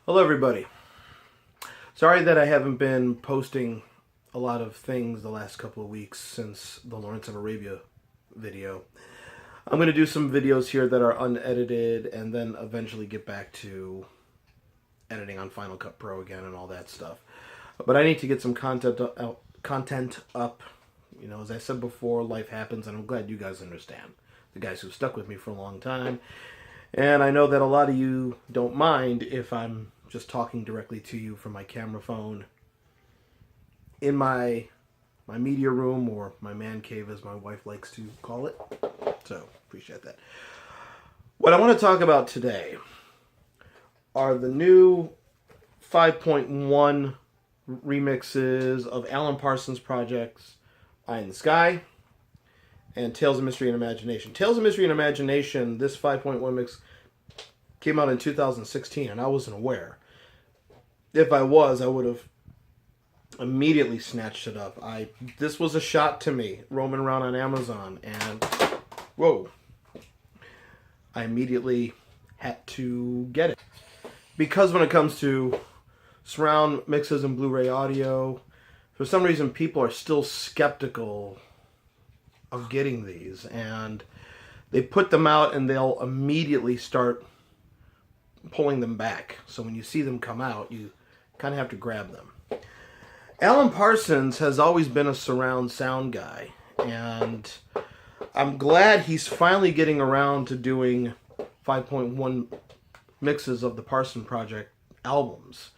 Hello everybody. Sorry that I haven't been posting a lot of things the last couple of weeks since the Lawrence of Arabia video. I'm going to do some videos here that are unedited and then eventually get back to editing on Final Cut Pro again and all that stuff. But I need to get some content up. You know, as I said before, life happens, and I'm glad you guys understand. The guys who stuck with me for a long time. And I know that a lot of you don't mind if I'm just talking directly to you from my camera phone in my media room, or my man cave as my wife likes to call it. So, appreciate that. What I want to talk about today are the new 5.1 remixes of Alan Parsons Project's Eye in the Sky and Tales of Mystery and Imagination. Tales of Mystery and Imagination, this 5.1 mix came out in 2016, and I wasn't aware. If I was, I would have immediately snatched it up. This was a shot to me, roaming around on Amazon, and whoa, I immediately had to get it. Because when it comes to surround mixes and Blu-ray audio, for some reason people are still skeptical of getting these, and they put them out and they'll immediately start pulling them back. So when you see them come out, you kind of have to grab them. Alan Parsons has always been a surround sound guy, and I'm glad he's finally getting around to doing 5.1 mixes of the Parsons Project albums.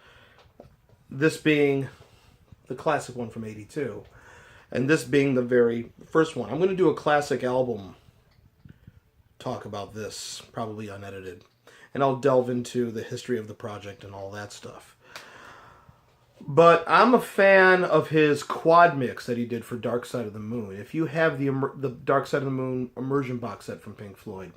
This being the classic one from '82, and this being the very first one. I'm going to do a classic album talk about this, probably unedited. And I'll delve into the history of the project and all that stuff. But I'm a fan of his quad mix that he did for Dark Side of the Moon. If you have the Dark Side of the Moon immersion box set from Pink Floyd,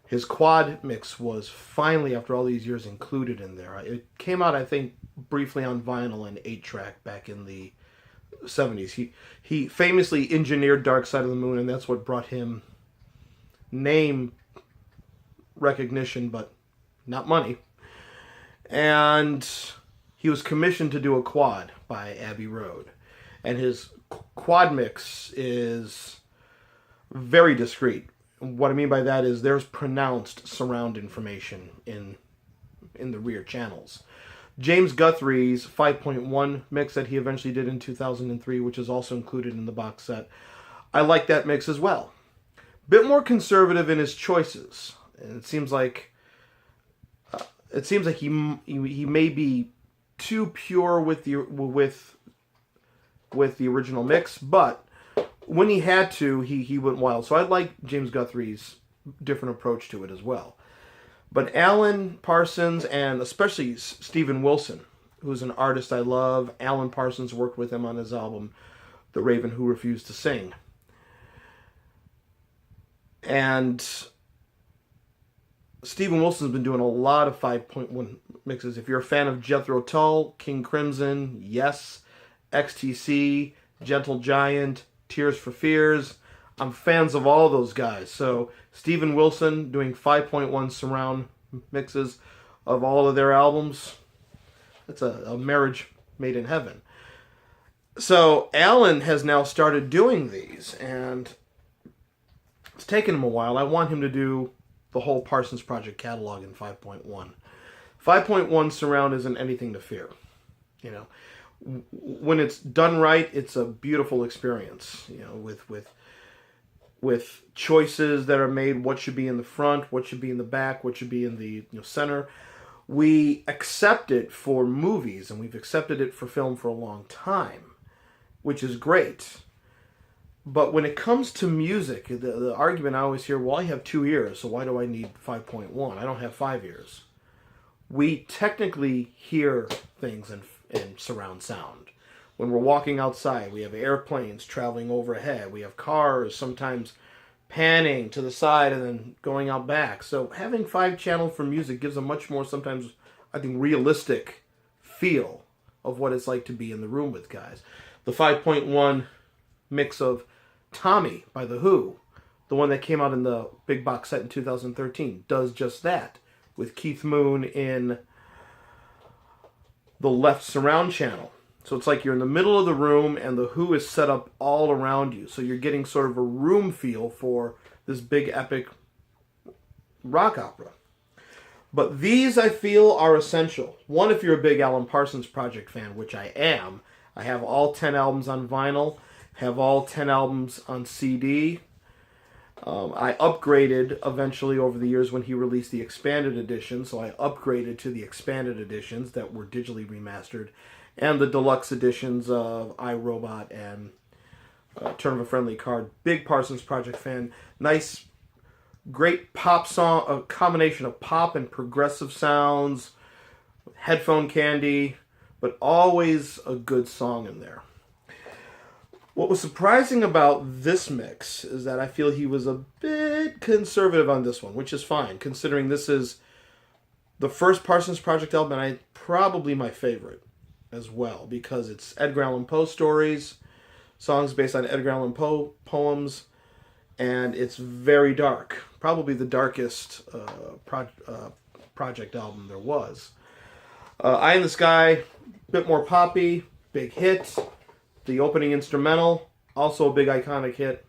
his quad mix was finally, after all these years, included in there. It came out, I think, briefly on vinyl and 8-track back in the 70s. He famously engineered Dark Side of the Moon, and that's what brought him name recognition, but not money. And he was commissioned to do a quad by Abbey Road. And his quad mix is very discreet. What I mean by that is there's pronounced surround information in the rear channels. James Guthrie's 5.1 mix that he eventually did in 2003, which is also included in the box set, I like that mix as well. Bit more conservative in his choices. And it seems like he may be too pure with the original mix, but when he had to, he went wild. So I like James Guthrie's different approach to it as well. But Alan Parsons, and especially Steven Wilson, who's an artist I love. Alan Parsons worked with him on his album The Raven Who Refused to Sing. And Steven Wilson's been doing a lot of 5.1 mixes. If you're a fan of Jethro Tull, King Crimson, Yes, XTC, Gentle Giant, Tears for Fears, I'm fans of all those guys. So Steven Wilson doing 5.1 surround mixes of all of their albums, it's a marriage made in heaven. So Alan has now started doing these, and it's taken him a while. I want him to do the whole Parsons Project catalog in 5.1. 5.1 surround isn't anything to fear. You know, when it's done right, it's a beautiful experience. You know, with choices that are made, what should be in the front, what should be in the back, what should be in the center. We accept it for movies, and we've accepted it for film for a long time, which is great. But when it comes to music, the argument I always hear, well, I have 2 ears, so why do I need 5.1? I don't have 5 ears. We technically hear things in surround sound. When we're walking outside, we have airplanes traveling overhead. We have cars sometimes panning to the side and then going out back. So having 5-channel for music gives a much more, sometimes, I think, realistic feel of what it's like to be in the room with guys. The 5.1 mix of Tommy by The Who, the one that came out in the big box set in 2013, does just that, with Keith Moon in the left surround channel. So it's like you're in the middle of the room and the Who is set up all around you. So you're getting sort of a room feel for this big epic rock opera. But these, I feel, are essential. One, if you're a big Alan Parsons Project fan, which I am. I have all 10 albums on vinyl, have all 10 albums on CD. I upgraded eventually over the years when he released the expanded edition, so I upgraded to the expanded editions that were digitally remastered, and the deluxe editions of I, Robot and Turn of a Friendly Card. Big Parsons Project fan. Nice, great pop song, a combination of pop and progressive sounds, headphone candy, but always a good song in there. What was surprising about this mix is that I feel he was a bit conservative on this one, which is fine, considering this is the first Parsons Project album, and probably my favorite as well, because it's Edgar Allan Poe stories, songs based on Edgar Allan Poe poems, and it's very dark. Probably the darkest Project album there was. Eye in the Sky, a bit more poppy, big hit. The opening instrumental, also a big iconic hit.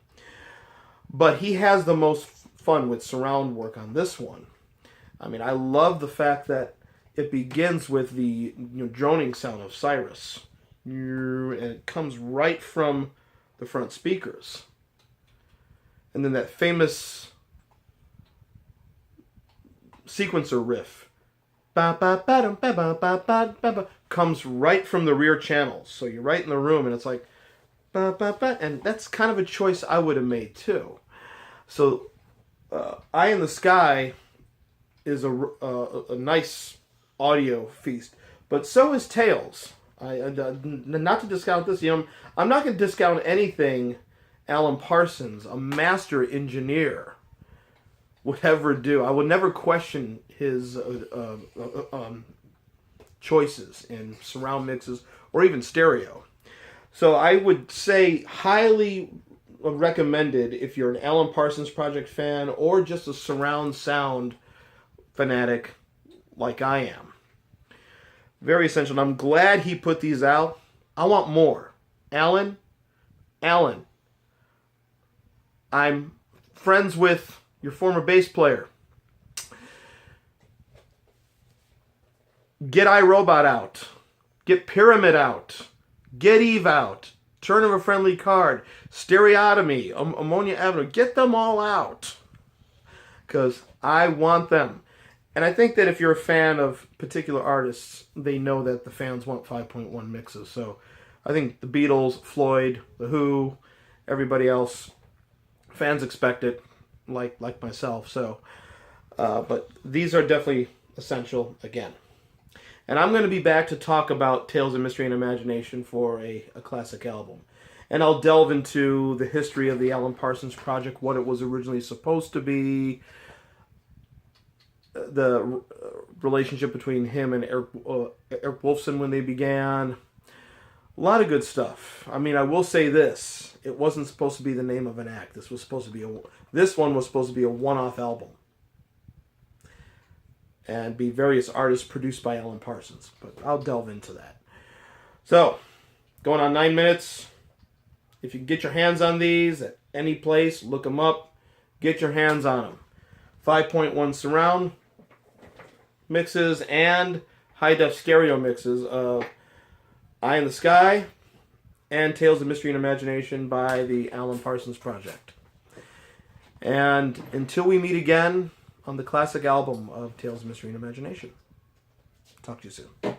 But he has the most fun with surround work on this one. I mean, I love the fact that it begins with the droning sound of Cyrus. And it comes right from the front speakers. And then that famous sequencer riff comes right from the rear channels. So you're right in the room and it's like, and that's kind of a choice I would have made too. So Eye in the Sky is a nice audio feast, but so is Tales. Not to discount this, I'm not going to discount anything Alan Parsons, a master engineer, would ever do. I would never question his choices in surround mixes or even stereo. So I would say highly recommended if you're an Alan Parsons Project fan or just a surround sound fanatic like I am. Very essential. And I'm glad he put these out. I want more. Alan, I'm friends with your former bass player. Get iRobot out. Get Pyramid out. Get Eve out. Turn of a Friendly Card. Stereotomy. Ammonia Avenue. Get them all out. Because I want them. And I think that if you're a fan of particular artists, they know that the fans want 5.1 mixes. So I think the Beatles, Floyd, The Who, everybody else, fans expect it, like myself. So, but these are definitely essential again. And I'm going to be back to talk about Tales of Mystery and Imagination for a classic album. And I'll delve into the history of the Alan Parsons Project, what it was originally supposed to be, the relationship between him and Eric Wolfson when they began. A lot of good stuff. I mean, I will say this. It wasn't supposed to be the name of an act. This one was supposed to be a one-off album. And be various artists produced by Alan Parsons. But I'll delve into that. So, going on 9 minutes. If you can get your hands on these at any place, look them up. Get your hands on them. 5.1 surround mixes and high-def stereo mixes of Eye in the Sky and Tales of Mystery and Imagination by the Alan Parsons Project. And until we meet again on the classic album of Tales of Mystery and Imagination, talk to you soon.